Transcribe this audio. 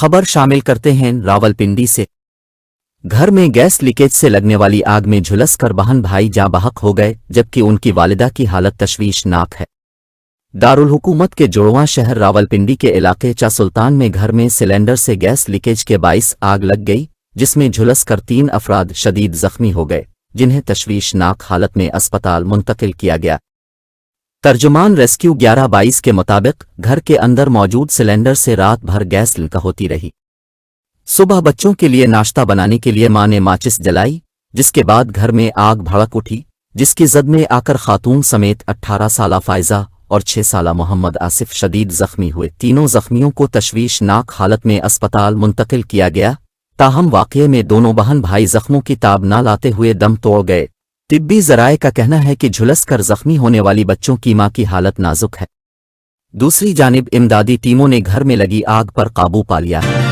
خبر شامل کرتے ہیں راولپنڈی سے۔ گھر میں گیس لیکیج سے لگنے والی آگ میں جھلس کر بہن بھائی جاں بحق ہو گئے، جبکہ ان کی والدہ کی حالت تشویشناک ہے۔ دارالحکومت کے جڑواں شہر راولپنڈی کے علاقے چا سلطان میں گھر میں سلنڈر سے گیس لیکیج کے باعث آگ لگ گئی، جس میں جھلس کر 3 افراد شدید زخمی ہو گئے، جنہیں تشویشناک حالت میں اسپتال منتقل کیا گیا۔ ترجمان ریسکیو 1122 کے مطابق گھر کے اندر موجود سلنڈر سے رات بھر گیس لیک ہوتی رہی۔ صبح بچوں کے لیے ناشتہ بنانے کے لیے ماں نے ماچس جلائی، جس کے بعد گھر میں آگ بھڑک اٹھی، جس کی زد میں آ کر خاتون سمیت 18 سالہ فائزہ اور 6 سالہ محمد آصف شدید زخمی ہوئے۔ تینوں زخمیوں کو تشویشناک حالت میں اسپتال منتقل کیا گیا، تاہم واقعے میں دونوں بہن بھائی زخموں کی تاب نہ لاتے ہوئے دم توڑ گئے۔ طبی ذرائع کا کہنا ہے کہ جھلس کر زخمی ہونے والی بچوں کی ماں کی حالت نازک ہے۔ دوسری جانب امدادی ٹیموں نے گھر میں لگی آگ پر قابو پا لیا ہے۔